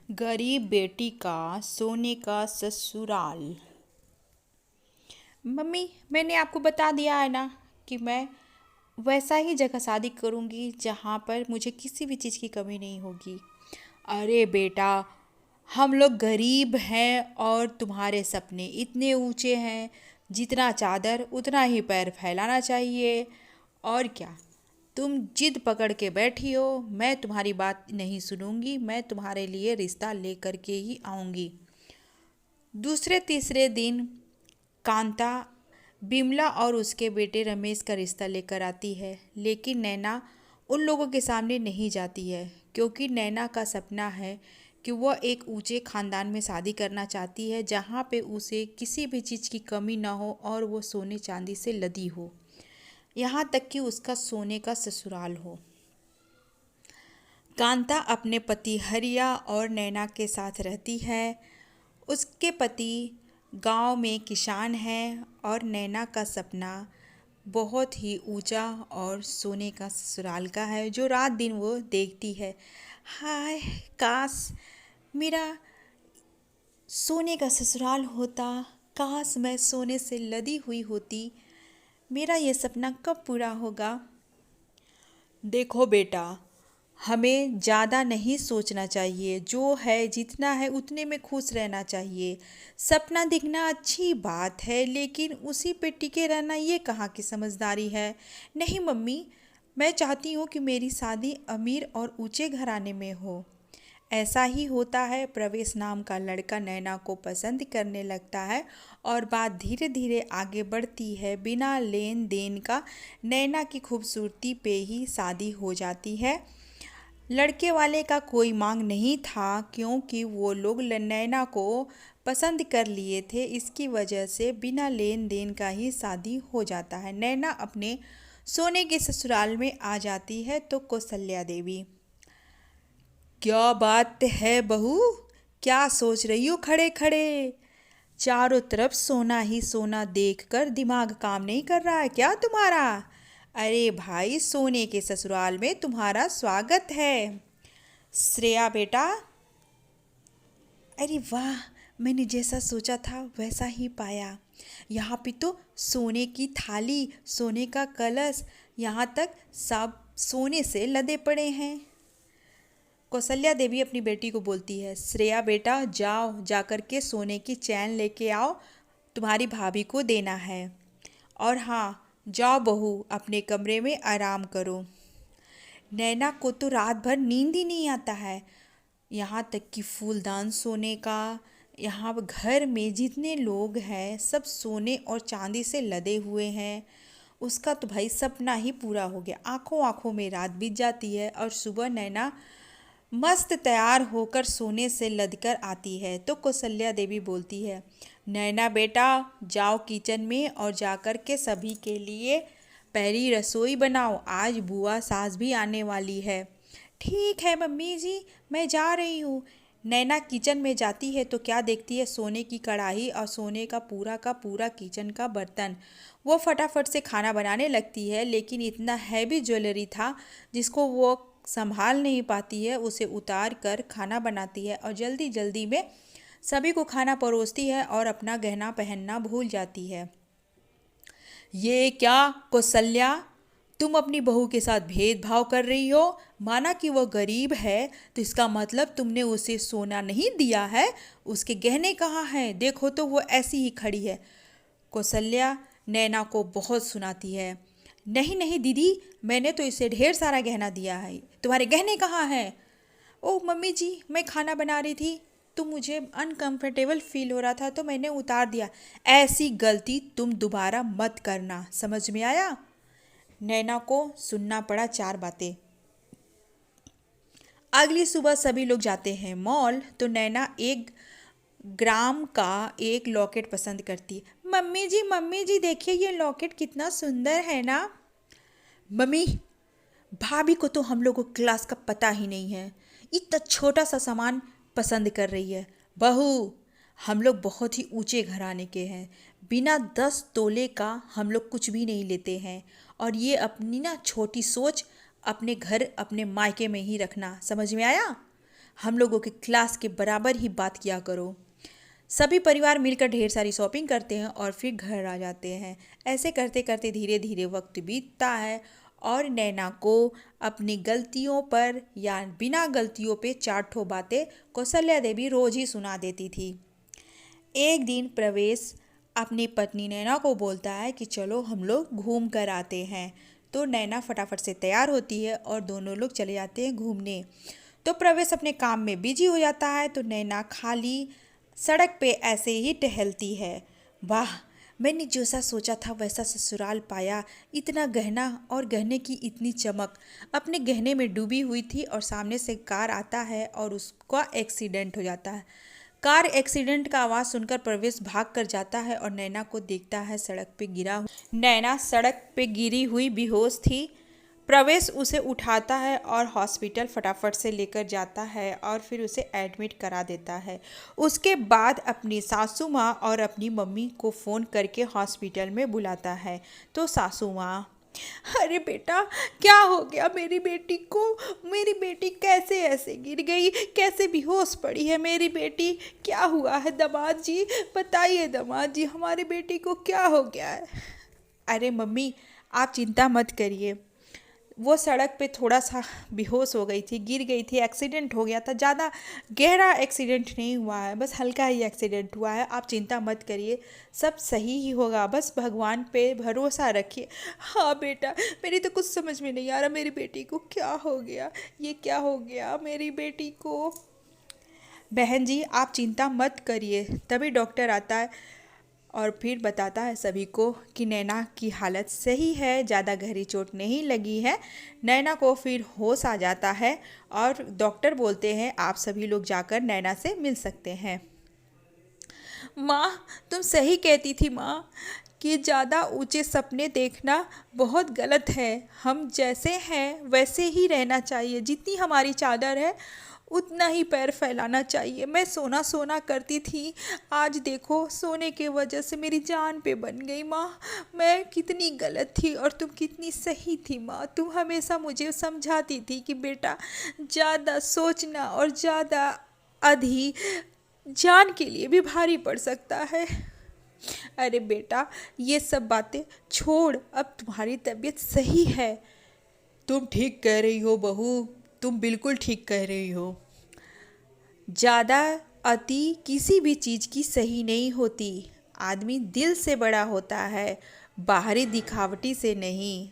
गरीब बेटी का सोने का ससुराल। मम्मी, मैंने आपको बता दिया है ना कि मैं वैसा ही जगह शादी करूंगी जहाँ पर मुझे किसी भी चीज़ की कमी नहीं होगी। अरे बेटा, हम लोग गरीब हैं और तुम्हारे सपने इतने ऊंचे हैं, जितना चादर उतना ही पैर फैलाना चाहिए। और क्या, तुम जिद पकड़ के बैठी हो, मैं तुम्हारी बात नहीं सुनूंगी। मैं तुम्हारे लिए रिश्ता लेकर के ही आऊंगी। दूसरे तीसरे दिन कांता बिमला और उसके बेटे रमेश का रिश्ता लेकर आती है, लेकिन नैना उन लोगों के सामने नहीं जाती है, क्योंकि नैना का सपना है कि वह एक ऊंचे खानदान में शादी करना चाहती है, जहाँ पे उसे किसी भी चीज़ की कमी ना हो और वो सोने चांदी से लदी हो, यहाँ तक कि उसका सोने का ससुराल हो। कांता अपने पति हरिया और नैना के साथ रहती है। उसके पति गांव में किसान हैं और नैना का सपना बहुत ही ऊंचा और सोने का ससुराल का है, जो रात दिन वो देखती है। हाय, काश मेरा सोने का ससुराल होता, काश मैं सोने से लदी हुई होती। मेरा ये सपना कब पूरा होगा? देखो बेटा, हमें ज़्यादा नहीं सोचना चाहिए। जो है जितना है उतने में खुश रहना चाहिए। सपना दिखना अच्छी बात है, लेकिन उसी पे टिके रहना ये कहाँ की समझदारी है। नहीं मम्मी, मैं चाहती हूँ कि मेरी शादी अमीर और ऊंचे घराने में हो। ऐसा ही होता है। प्रवेश नाम का लड़का नैना को पसंद करने लगता है और बात धीरे धीरे आगे बढ़ती है। बिना लेन देन का नैना की खूबसूरती पे ही शादी हो जाती है। लड़के वाले का कोई मांग नहीं था, क्योंकि वो लोग नैना को पसंद कर लिए थे। इसकी वजह से बिना लेन देन का ही शादी हो जाता है। नैना अपने सोने के ससुराल में आ जाती है तो कौशल्या देवी, क्या बात है बहू, क्या सोच रही हो खड़े खड़े? चारों तरफ सोना ही सोना देखकर दिमाग काम नहीं कर रहा है क्या तुम्हारा? अरे भाई, सोने के ससुराल में तुम्हारा स्वागत है। श्रेया बेटा, अरे वाह, मैंने जैसा सोचा था वैसा ही पाया। यहाँ पे तो सोने की थाली, सोने का कलश, यहाँ तक सब सोने से लदे पड़े हैं। कौशल्या देवी अपनी बेटी को बोलती है, श्रेया बेटा जाओ, जाकर के सोने की चैन लेके आओ, तुम्हारी भाभी को देना है। और हाँ, जाओ बहू, अपने कमरे में आराम करो। नैना को तो रात भर नींद ही नहीं आता है। यहाँ तक कि फूलदान सोने का, यहाँ घर में जितने लोग हैं सब सोने और चांदी से लदे हुए हैं। उसका तो भाई सपना ही पूरा हो गया। आंखों आंखों में रात बीत जाती है और सुबह नैना मस्त तैयार होकर सोने से लदकर आती है तो कौशल्या देवी बोलती है, नैना बेटा जाओ किचन में और जाकर के सभी के लिए पहली रसोई बनाओ, आज बुआ सास भी आने वाली है। ठीक है मम्मी जी, मैं जा रही हूँ। नैना किचन में जाती है तो क्या देखती है? सोने की कढ़ाई और सोने का पूरा किचन का बर्तन। वो फटाफट से खाना बनाने लगती है, लेकिन इतना हैवी ज्वेलरी था जिसको वो संभाल नहीं पाती है। उसे उतार कर खाना बनाती है और जल्दी जल्दी में सभी को खाना परोसती है और अपना गहना पहनना भूल जाती है। ये क्या कौशल्या, तुम अपनी बहू के साथ भेदभाव कर रही हो? माना कि वो गरीब है तो इसका मतलब तुमने उसे सोना नहीं दिया है? उसके गहने कहाँ हैं? देखो तो वो ऐसी ही खड़ी है। कौशल्या नैना को बहुत सुनाती है, नहीं नहीं दीदी, मैंने तो इसे ढेर सारा गहना दिया है, तुम्हारे गहने कहाँ हैं? ओह मम्मी जी, मैं खाना बना रही थी तो मुझे अनकंफर्टेबल फील हो रहा था तो मैंने उतार दिया। ऐसी गलती तुम दोबारा मत करना, समझ में आया? नैना को सुनना पड़ा चार बातें। अगली सुबह सभी लोग जाते हैं मॉल तो नैना एक ग्राम का एक लॉकेट पसंद करती है। मम्मी जी देखिए, ये लॉकेट कितना सुंदर है ना। मम्मी, भाभी को तो हम लोगों क्लास का पता ही नहीं है, इतना छोटा सा सामान पसंद कर रही है। बहू, हम लोग बहुत ही ऊंचे घराने के हैं, बिना 10 तोले का हम लोग कुछ भी नहीं लेते हैं। और ये अपनी ना छोटी सोच अपने घर अपने मायके में ही रखना, समझ में आया? हम लोगों की क्लास के बराबर ही बात किया करो। सभी परिवार मिलकर ढेर सारी शॉपिंग करते हैं और फिर घर आ जाते हैं। ऐसे करते करते धीरे धीरे वक्त बीतता है और नैना को अपनी गलतियों पर या बिना गलतियों पे चार ठो बातें कौशल्या देवी रोज ही सुना देती थी। एक दिन प्रवेश अपनी पत्नी नैना को बोलता है कि चलो हम लोग घूम कर आते हैं। तो नैना फटाफट से तैयार होती है और दोनों लोग चले जाते हैं घूमने। तो प्रवेश अपने काम में बिजी हो जाता है तो नैना खाली सड़क पे ऐसे ही टहलती है। वाह, मैंने जैसा सोचा था वैसा ससुराल पाया, इतना गहना और गहने की इतनी चमक। अपने गहने में डूबी हुई थी और सामने से कार आता है और उसका एक्सीडेंट हो जाता है। कार एक्सीडेंट का आवाज़ सुनकर प्रवेश भाग कर जाता है और नैना को देखता है सड़क पे गिरा हुआ। नैना सड़क पे गिरी हुई बेहोश थी। प्रवेश उसे उठाता है और हॉस्पिटल फटाफट से लेकर जाता है और फिर उसे एडमिट करा देता है। उसके बाद अपनी सासू माँ और अपनी मम्मी को फ़ोन करके हॉस्पिटल में बुलाता है। तो सासू माँ, अरे बेटा, क्या हो गया मेरी बेटी को? मेरी बेटी कैसे ऐसे गिर गई, कैसे बेहोश पड़ी है मेरी बेटी? क्या हुआ है दामाद जी? बताइए दामाद जी, हमारी बेटी को क्या हो गया है? अरे मम्मी, आप चिंता मत करिए। वो सड़क पे थोड़ा सा बेहोश हो गई थी, गिर गई थी, एक्सीडेंट हो गया था। ज़्यादा गहरा एक्सीडेंट नहीं हुआ है, बस हल्का ही एक्सीडेंट हुआ है। आप चिंता मत करिए, सब सही ही होगा, बस भगवान पे भरोसा रखिए। हाँ बेटा, मेरी तो कुछ समझ में नहीं आ रहा, मेरी बेटी को क्या हो गया, ये क्या हो गया मेरी बेटी को? बहन जी, आप चिंता मत करिए। तभी डॉक्टर आता है और फिर बताता है सभी को कि नैना की हालत सही है, ज़्यादा गहरी चोट नहीं लगी है। नैना को फिर होश आ जाता है और डॉक्टर बोलते हैं आप सभी लोग जाकर नैना से मिल सकते हैं। माँ, तुम सही कहती थी माँ कि ज़्यादा ऊंचे सपने देखना बहुत गलत है। हम जैसे हैं वैसे ही रहना चाहिए, जितनी हमारी चादर है उतना ही पैर फैलाना चाहिए। मैं सोना सोना करती थी, आज देखो सोने के वजह से मेरी जान पे बन गई। माँ, मैं कितनी गलत थी और तुम कितनी सही थी माँ। तुम हमेशा मुझे समझाती थी कि बेटा, ज़्यादा सोचना और ज़्यादा अधि जान के लिए भी भारी पड़ सकता है। अरे बेटा, ये सब बातें छोड़, अब तुम्हारी तबीयत सही है। तुम ठीक कह रही हो बहू, तुम बिल्कुल ठीक कह रही हो। ज़्यादा अति किसी भी चीज़ की सही नहीं होती। आदमी दिल से बड़ा होता है, बाहरी दिखावटी से नहीं।